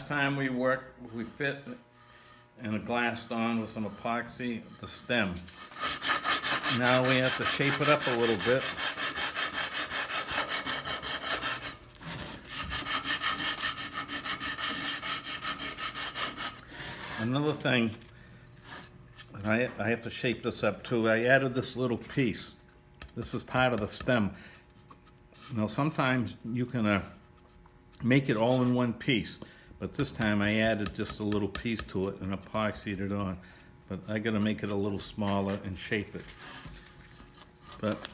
last time we fit in a glassed on with some epoxy the stem. Now we have to shape it up a little bit. Another thing, I have to shape this up too. I added this little piece. This is part of the stem. Now sometimes you can make it all in one piece, but this time I added just a little piece to it and epoxied it on. But I gotta make it a little smaller and shape it. But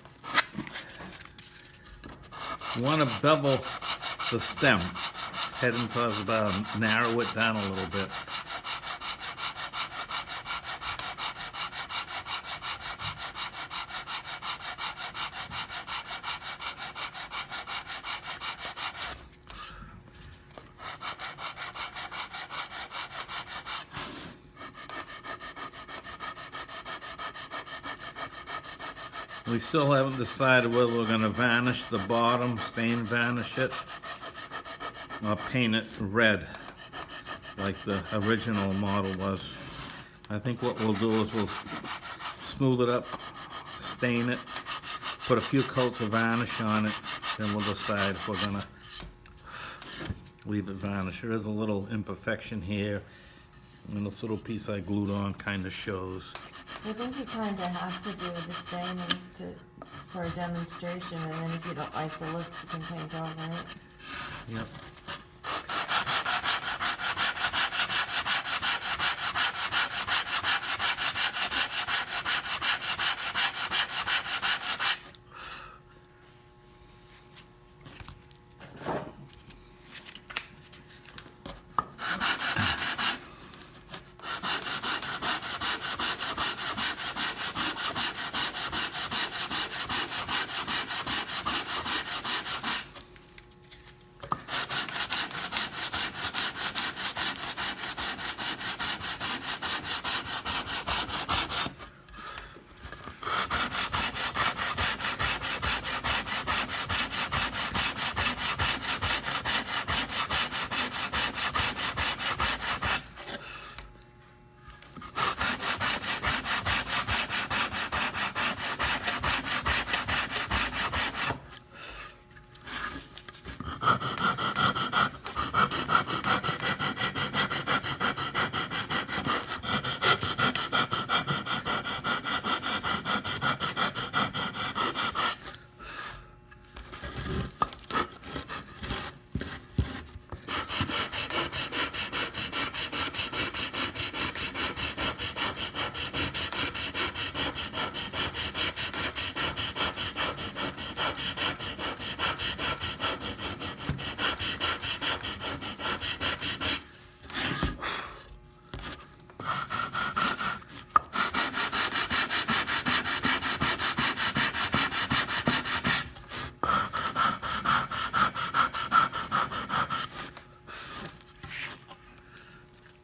you wanna bevel the stem, heading towards the bottom, narrow it down a little bit. We still haven't decided whether we're going to varnish the bottom, stain varnish it, or paint it red like the original model was. I think what we'll do is we'll smooth it up, stain it, put a few coats of varnish on it, then we'll decide if we're going to leave it varnished. There is a little imperfection here, and this little piece I glued on kind of shows. I think you kind of have to do the staining for a demonstration, and then if you don't like the looks, you can paint over it. Yep.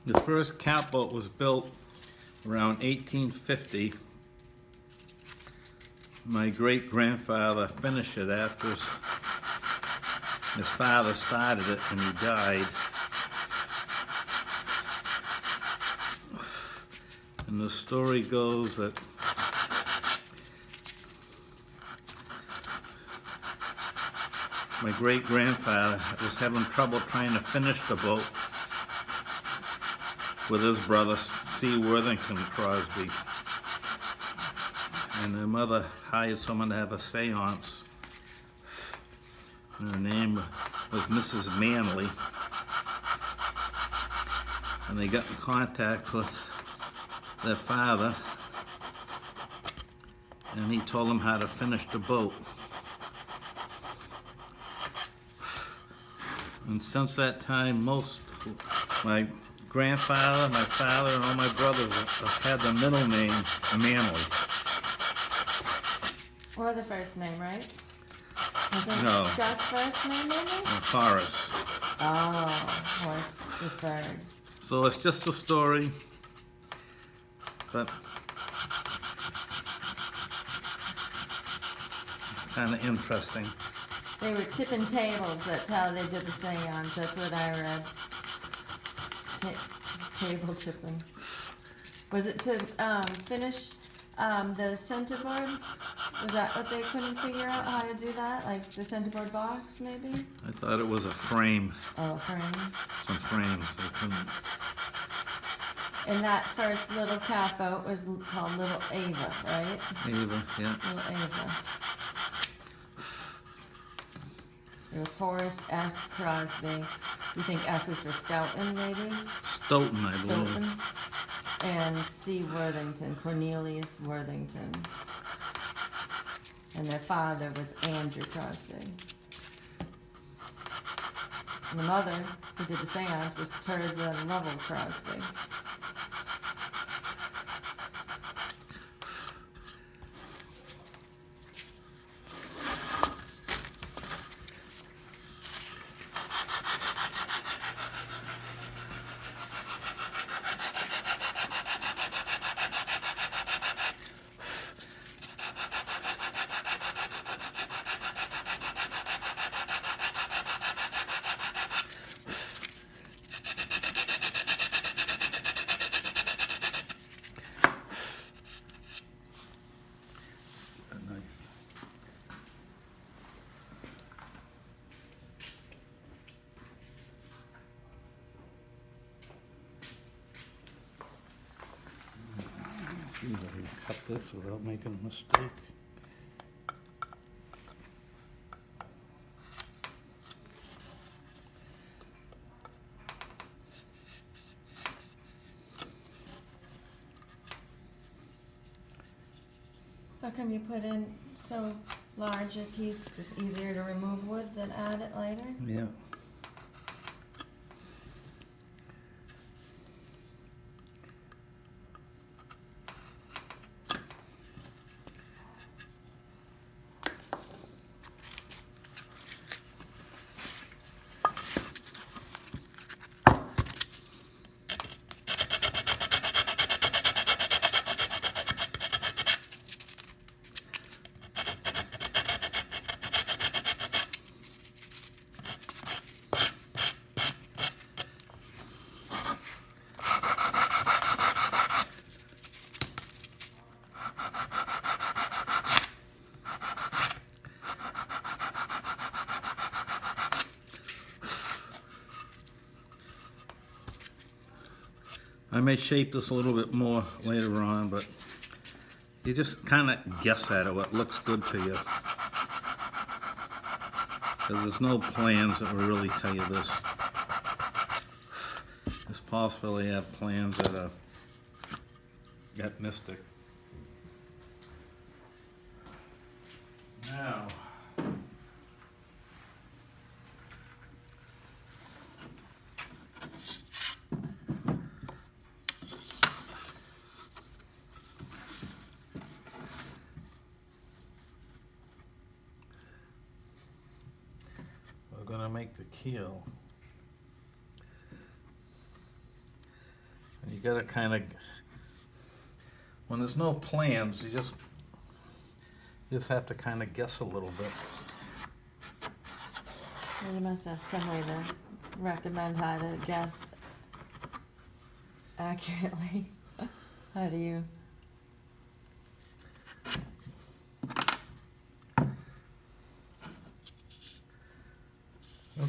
The first catboat was built around 1850. My great-grandfather finished it after his father started it and he died. And the story goes that my great-grandfather was having trouble trying to finish the boat with his brother, C. Worthington Crosby. And their mother hired someone to have a seance. And her name was Mrs. Manley. And they got in contact with their father, and he told them how to finish the boat. And since that time, my grandfather, my father, and all my brothers have had the middle name Manley. Or the first name, right? No. Scott's first name, maybe? Horace. Oh, Horace the third. So it's just a story, but kind of interesting. They were tipping tables, that's how they did the seance, that's what I read. table tipping. Was it to finish the centerboard? Was that what they couldn't figure out how to do that? Like the centerboard box, maybe? I thought it was a frame, Oh, frame. some frames. They couldn't. And that first little cap out was called Little Ava, right? Ava, yeah. Little Ava. It was Horace S. Crosby. You think S is for Stoughton, maybe? Stoughton, I believe. Stoughton. And C. Worthington, Cornelius Worthington. And their father was Andrew Crosby. And the mother, who did the seance, was Tirzah Lovell Crosby. See if I can cut this without making a mistake. How come you put in so large a piece, just easier to remove wood than add it later? Yeah. I may shape this a little bit more later on, but you just kind of guess at it, what looks good to you. Because there's no plans that will really tell you this. It's possible they have plans that are got mystic. Now, we're going to make the keel. And you got to kind of, when there's no plans, you just have to kind of guess a little bit. Well, you must have some way to recommend how to guess accurately. How do you?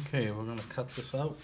Okay, we're going to cut this out.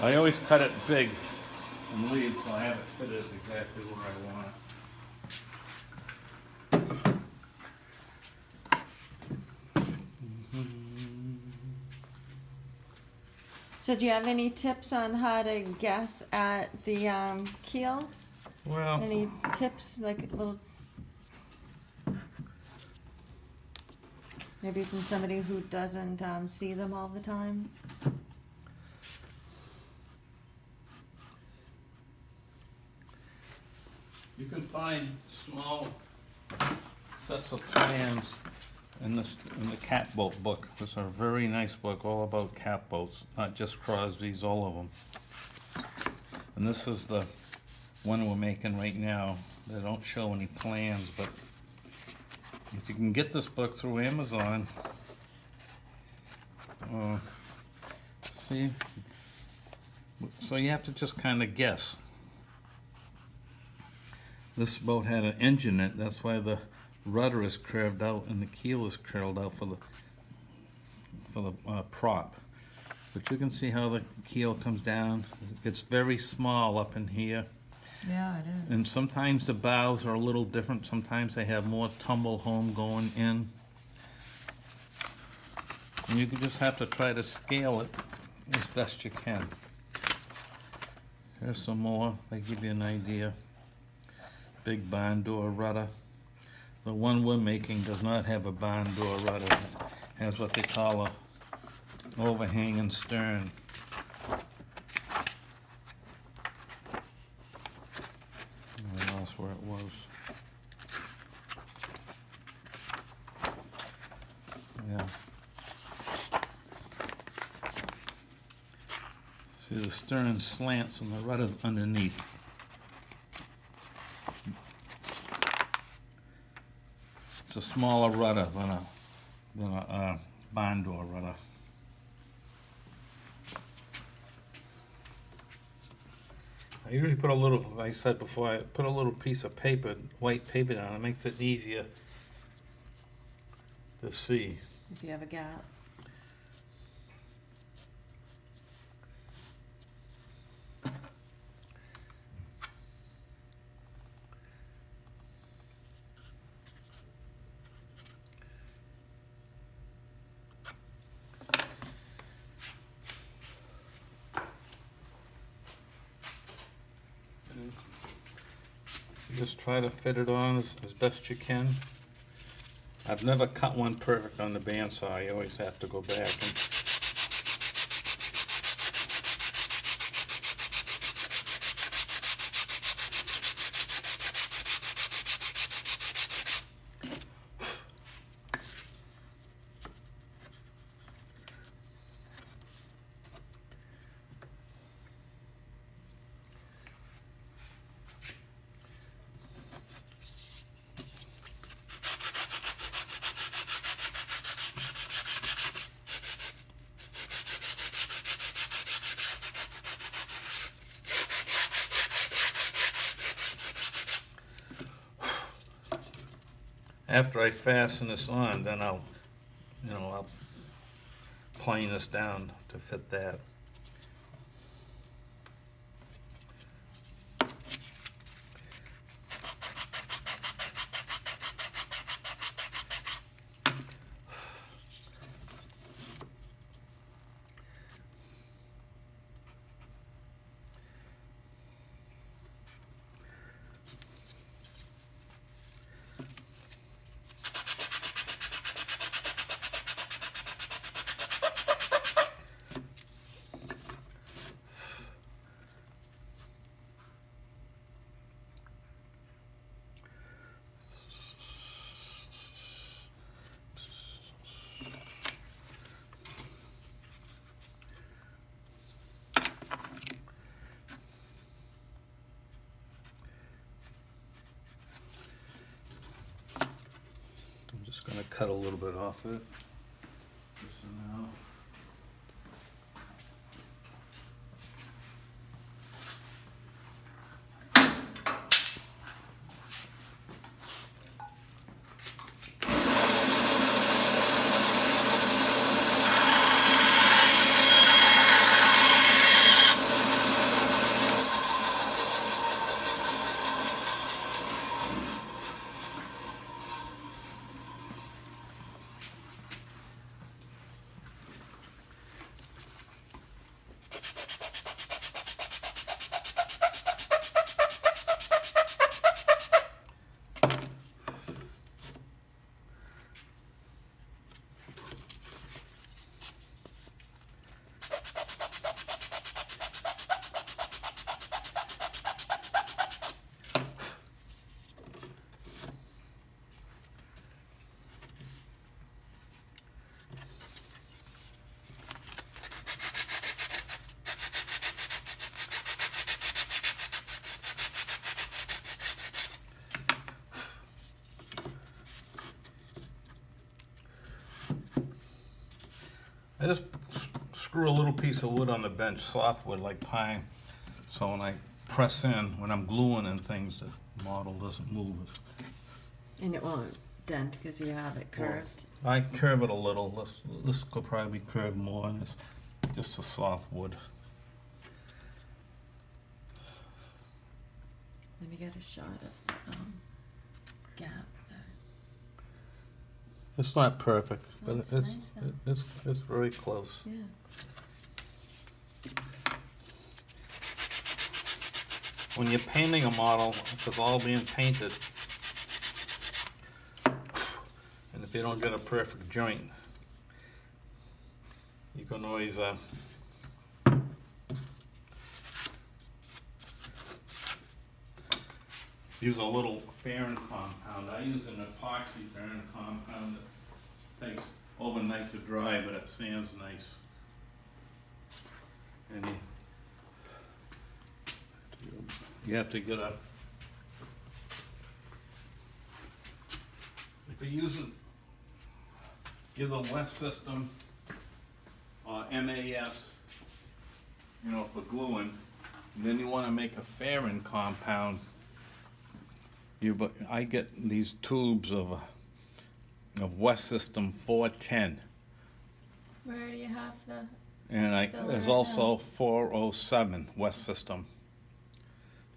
I always cut it big and leave so I have it fitted exactly where I want it. So do you have any tips on how to guess at the keel? Well, Any tips, like little, maybe from somebody who doesn't see them all the time? you can find small sets of plans in the catboat book. This is a very nice book all about catboats, not just Crosby's, all of them. And this is the one we're making right now. They don't show any plans, but if you can get this book through Amazon, see, so you have to just kind of guess. This boat had an engine in it, that's why the rudder is curved out and the keel is curled out for the prop. But you can see how the keel comes down. It's very small up in here. Yeah, it is. And sometimes the bows are a little different. Sometimes they have more tumble home going in. And you just have to try to scale it as best you can. Here's some more. They give you an idea. Big barn door rudder. The one we're making does not have a barn door rudder. It has what they call a overhanging stern. I lost where it was. Yeah. See, the stern slants and the rudder's underneath. It's a smaller rudder than a barn door rudder. I usually put a little, like I said before, I put a little piece of paper, white paper down. It makes it easier to see. If you have a gap. Just try to fit it on as best you can. I've never cut one perfect on the bandsaw. I always have to go back and after I fasten this on, then I'll plane this down to fit that. I'm going to cut a little bit off it. Just for now. I just screw a little piece of wood on the bench, soft wood like pine, so when I press in, when I'm gluing and things, the model doesn't move. And it won't dent because you have it curved. I curve it a little. This could probably be curved more, and it's just a soft wood. Let me get a shot of the gap there. It's not perfect, but That's nice, though. it's very close. Yeah. When you're painting a model, it's all being painted, and if you don't get a perfect joint, you can always use a little fairing compound. I use an epoxy fairing compound that takes overnight to dry, but it sands nice. And you have to get a, if you're using either West System or MAS, you know, for gluing, and then you want to make a fairing compound, I get these tubes of West System 410. Where do you have the? And filler there's right also now? 407 West System.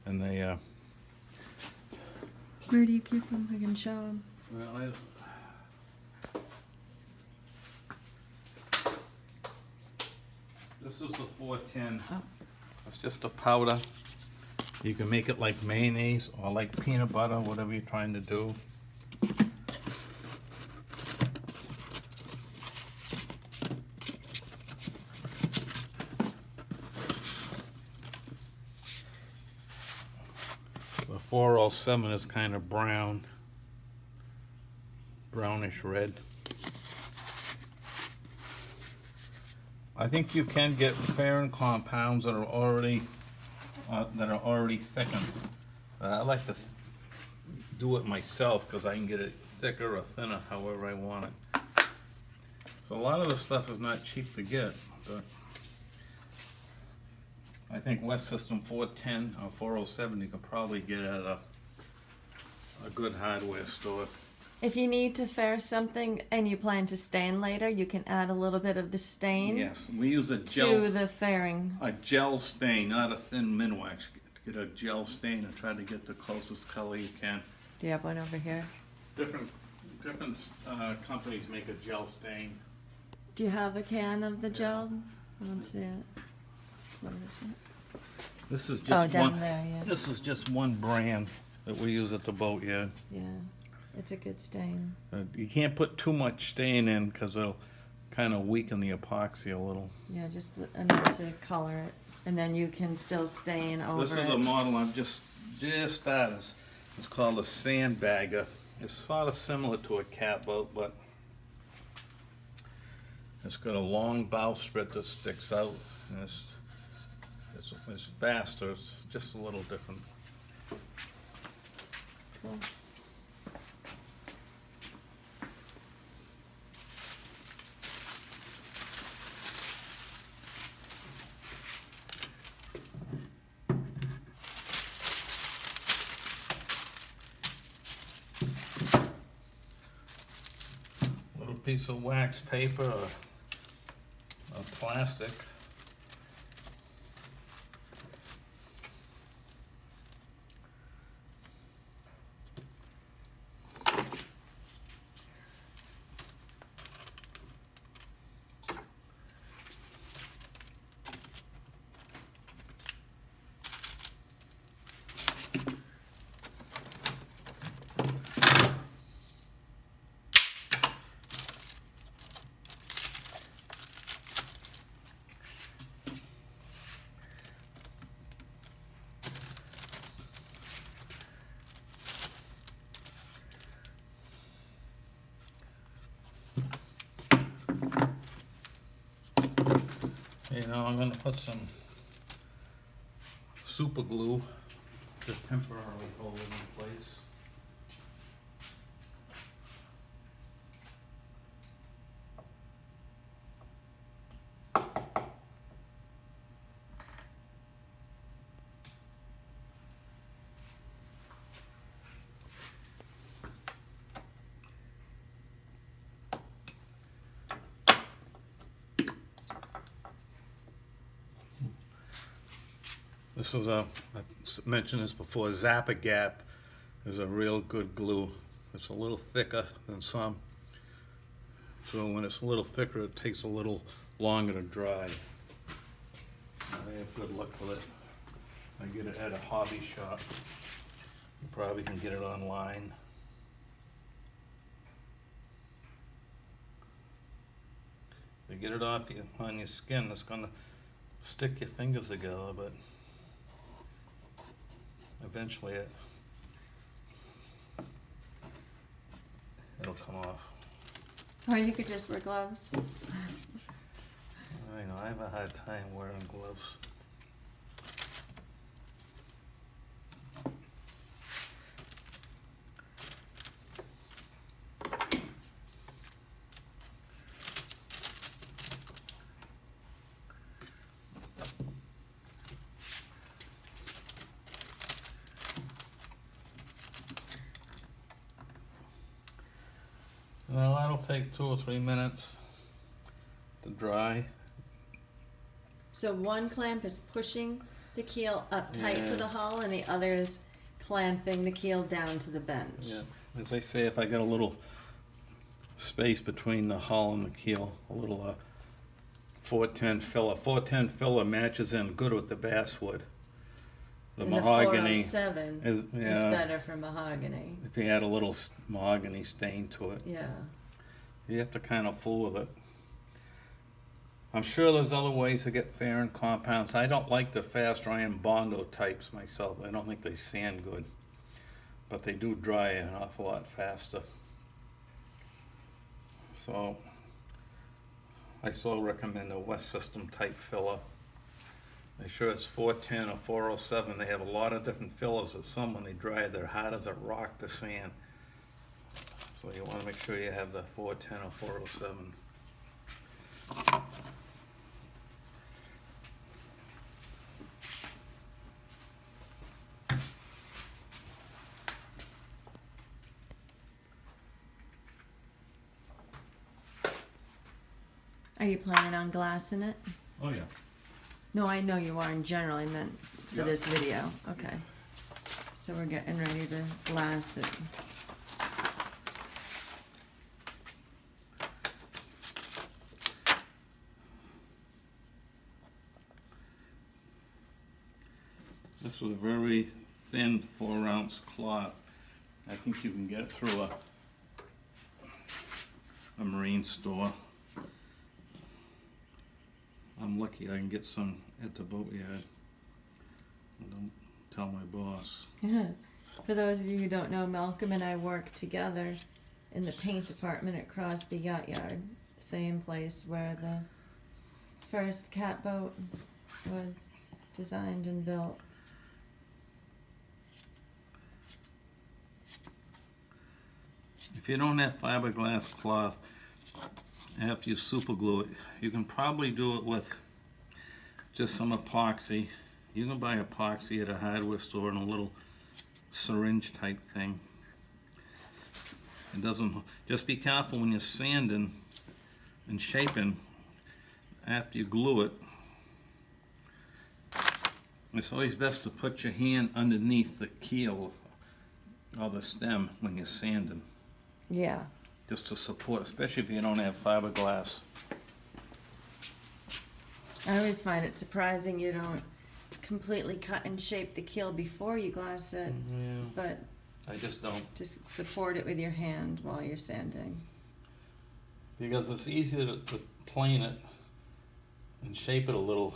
And they, Where do you keep them? I can show them. well, this is the 410. Oh. It's just a powder. You can make it like mayonnaise or like peanut butter, whatever you're trying to do. The 407 is kind of brown, brownish red. I think you can get fairing compounds that are already thickened. I like to do it myself because I can get it thicker or thinner, however I want it. So a lot of the stuff is not cheap to get, but I think West System 410 or 407 you can probably get at a good hardware store. If you need to fair something and you plan to stain later, you can add a little bit of the stain Yes, we use a to the fairing. gel stain, not a thin Minwax. Get a gel stain and try to get the closest color you can. Do you have one over here? Different companies make a gel stain. Do you have a can of the gel? I don't see it. What is it? This is just Oh, down one. there, yeah. This is just one brand that we use at the boatyard. Yeah, it's a good stain. You can't put too much stain in because it'll kind of weaken the epoxy a little. Yeah, just enough to color it, and then you can still stain over This is it. a model I've just started. It's called a sandbagger. It's sort of similar to a catboat, but it's got a long bowsprit that sticks out. And it's faster. It's just a little different. Cool. Little piece of wax paper or plastic. You know, I'm going to put some super glue to temporarily hold it in place. This was I mentioned this before, Zappa Gap is a real good glue. It's a little thicker than some. So when it's a little thicker, it takes a little longer to dry. I have good luck with it. I get it at a hobby shop. You probably can get it online. If you get it off on your skin, it's gonna stick your fingers together, but eventually it'll come off. Or you could just wear gloves. I know, I have a hard time wearing gloves. Well, that'll take 2 or 3 minutes to dry. So one clamp is pushing the keel up tight to Yeah. the hull, and the other is clamping the keel down to the bench. Yeah, as they say, if I got a little space between the hull and the keel, a little 410 filler. 410 filler matches in good with the basswood. The And mahogany the 407 is, is better for mahogany. if you add a little mahogany stain to it. Yeah. You have to kind of fool with it. I'm sure there's other ways to get Farron compounds. I don't like the fast iron Bondo types myself. I don't think they sand good, but they do dry an awful lot faster. So I still recommend a West System type filler. Make sure it's 410 or 407. They have a lot of different fillers, but some when they dry, they're hard as a rock to sand. So you want to make sure you have the 410 or 407. Are you planning on glassing it? Oh yeah. No, I know you are in general. I meant for Yeah. this video. Okay. So we're getting ready to glass it. This was a very thin 4-ounce cloth. I think you can get it through a marine store. I'm lucky I can get some at the boatyard. Don't tell my boss. For those of you who don't know, Malcolm and I work together in the paint department at Crosby Yacht Yard. Same place where the first cat boat was designed and built. If you don't have fiberglass cloth, after you super glue it, you can probably do it with just some epoxy. You can buy epoxy at a hardware store in a little syringe type thing. It doesn't, just be careful when you're sanding and shaping after you glue it. It's always best to put your hand underneath the keel or the stem when you're sanding, Yeah. just to support, especially if you don't have fiberglass. I always find it surprising you don't completely cut and shape the keel before you glass it, Yeah, but I just don't. just support it with your hand while you're sanding. Because it's easier to plane it and shape it a little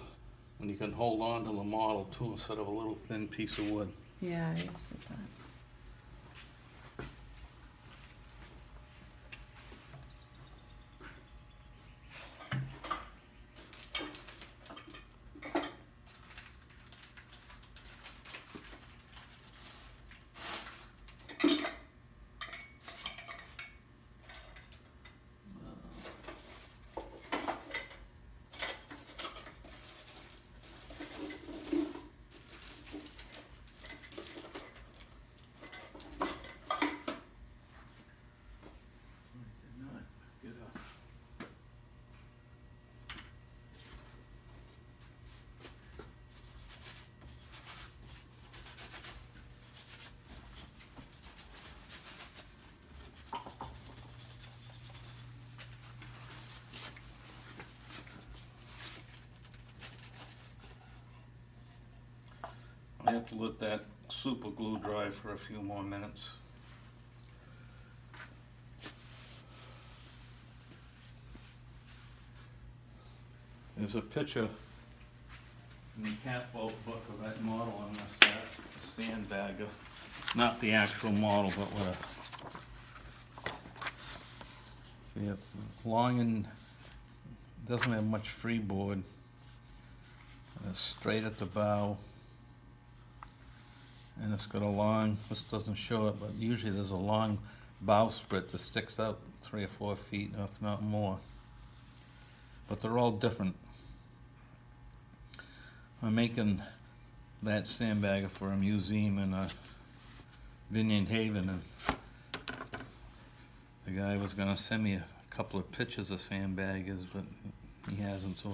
when you can hold on to the model too instead of a little thin piece of wood. Yeah, I used to that. I have to let that super glue dry for a few more minutes. There's a picture in the catboat book of that model on this sandbagger. Not the actual model, but what a... See, it's long and doesn't have much freeboard. And it's straight at the bow. And it's got a long, this doesn't show it, but usually there's a long bowsprit that sticks out 3 or 4 feet, if not more. But they're all different. I'm making that sandbagger for a museum in Vineyard Haven, and the guy was going to send me a couple of pictures of sandbaggers, but he hasn't, so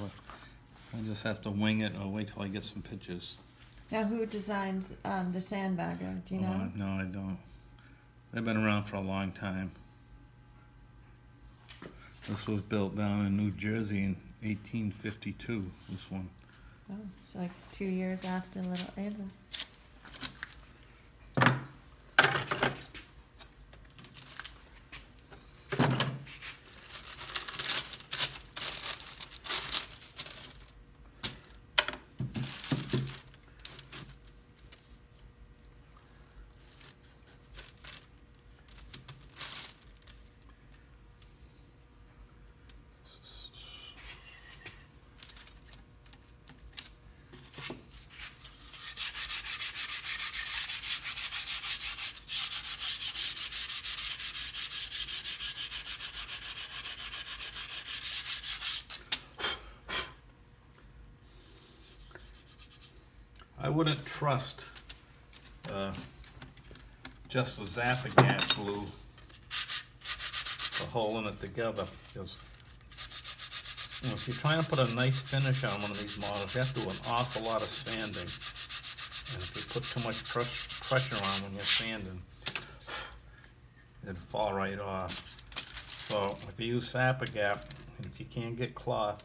I just have to wing it or wait till I get some pictures. Now, who designed the sandbagger? Do you know? No, I don't. They've been around for a long time. This was built down in New Jersey in 1852, this one. Oh, it's like 2 years after Little Ava. I wouldn't trust just the Zap-A-Gat glue for holding it together, because if you're trying to put a nice finish on one of these models, you have to do an awful lot of sanding. And if you put too much pressure on when you're sanding, it'd fall right off. So if you use Zap-A-Gat, and if you can't get cloth,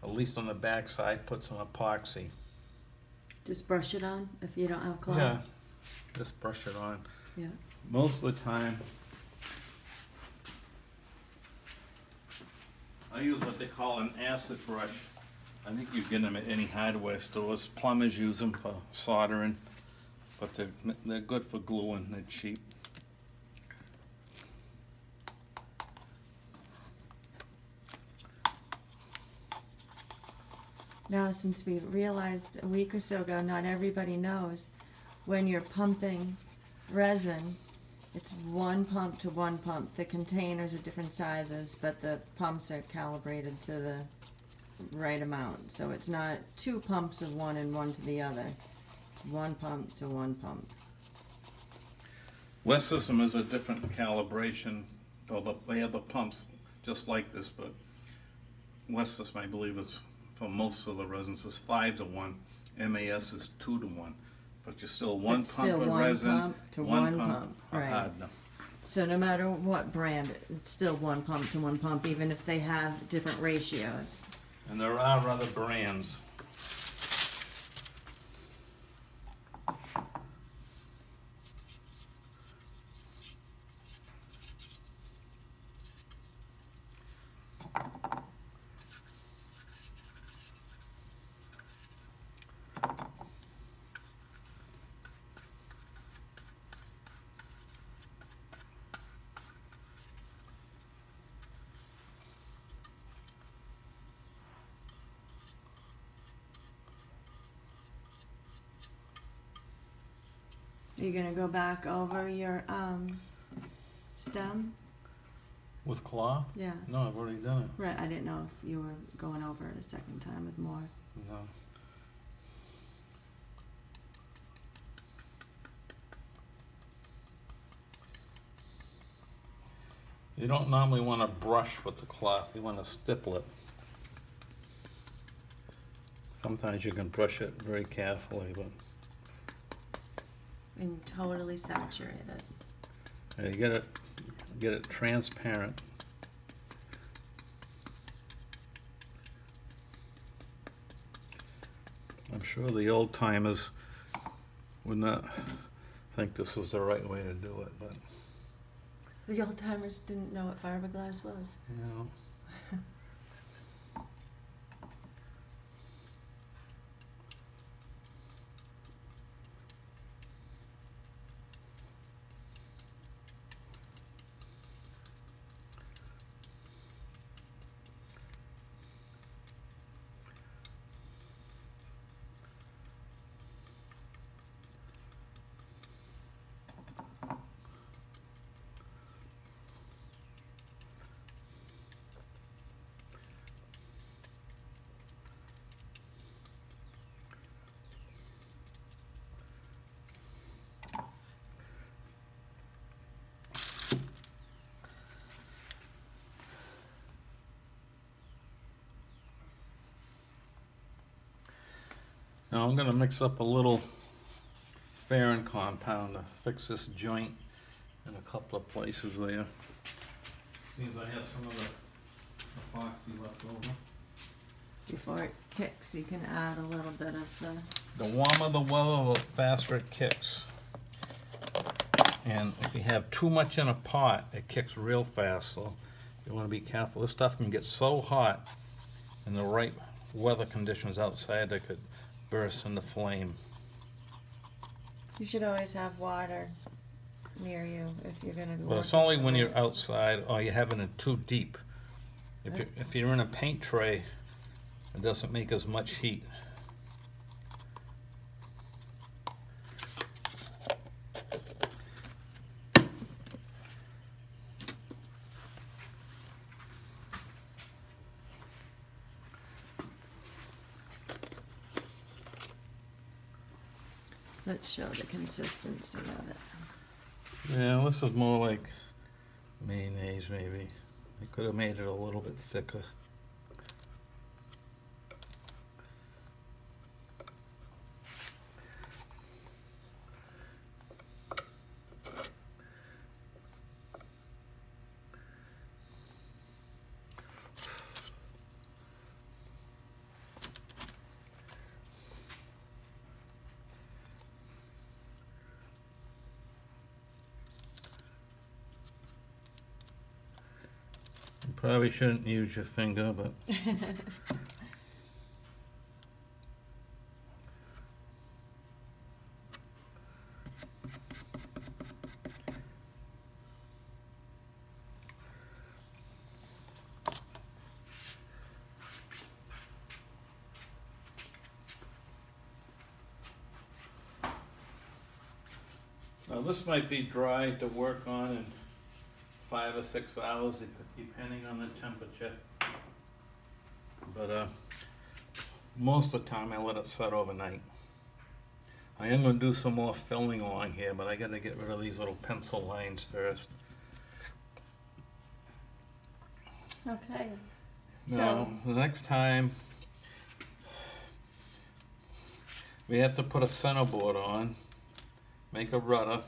at least on the back side, put some epoxy. Just brush it on if you don't have cloth? Yeah, just brush it on. Yeah. Most of the time, I use what they call an acid brush. I think you get them at any hardware stores. Plumbers use them for soldering, but they're good for gluing. They're cheap. Now, since we realized a week or so ago, not everybody knows, when you're pumping resin, it's one pump to one pump. The containers are different sizes, but the pumps are calibrated to the right amount. So it's not 2 pumps of one and one to the other. It's 1 pump to 1 pump. West System is a different calibration, though they have the pumps just like this, but West System, I believe, is for most of the resins is 5 to 1. MAS is 2 to 1. But you're still one It's pump still of one resin, pump to one pump, of right. hardener. So no matter what brand, it's still 1 pump to 1 pump, even if they have different ratios. And there are other brands. Are you gonna go back over your stem? With cloth? Yeah. No, I've already done it. Right, I didn't know if you were going over it a second time with more. No. You don't normally want to brush with the cloth, you want to stipple it. Sometimes you can brush it very carefully, but And totally saturate it. you get it transparent. I'm sure the old timers would not think this was the right way to do it, but, The old timers didn't know what fiberglass was. you know. Now I'm gonna mix up a little Farron compound to fix this joint in a couple of places there. Seems I have some of the epoxy left over. Before it kicks, you can add a little bit of the... The warmer the weather, the faster it kicks. And if you have too much in a pot, it kicks real fast, so you wanna be careful. This stuff can get so hot in the right weather conditions outside that could burst into flame. You should always have water near you if you're going to be But it's working only with when it. you're outside or you're having it too deep. If you're in a paint tray, it doesn't make as much heat. Let's show the consistency of it. Yeah, this is more like mayonnaise maybe. I could have made it a little bit thicker. You probably shouldn't use your finger, but now this might be dry to work on in 5 or 6 hours, depending on the temperature. But most of the time I let it set overnight. I am going to do some more filling along here, but I got to get rid of these little pencil lines first. Okay. Now, the next time we have to put a center board on, make a rudder,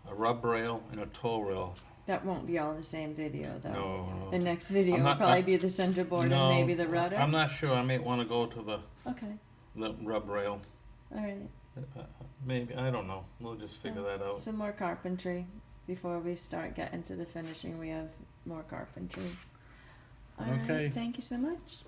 a rub rail, and a tow rail. That won't be all the same video, though. No, The next video I'm will not- probably be the center board no, and maybe the rudder. I'm not sure. I may want to go to Okay. the rub rail. All right. Maybe, I don't know. We'll just figure that out. Some more carpentry before we start getting to the finishing. We have more carpentry. All right. Okay. Thank you so much.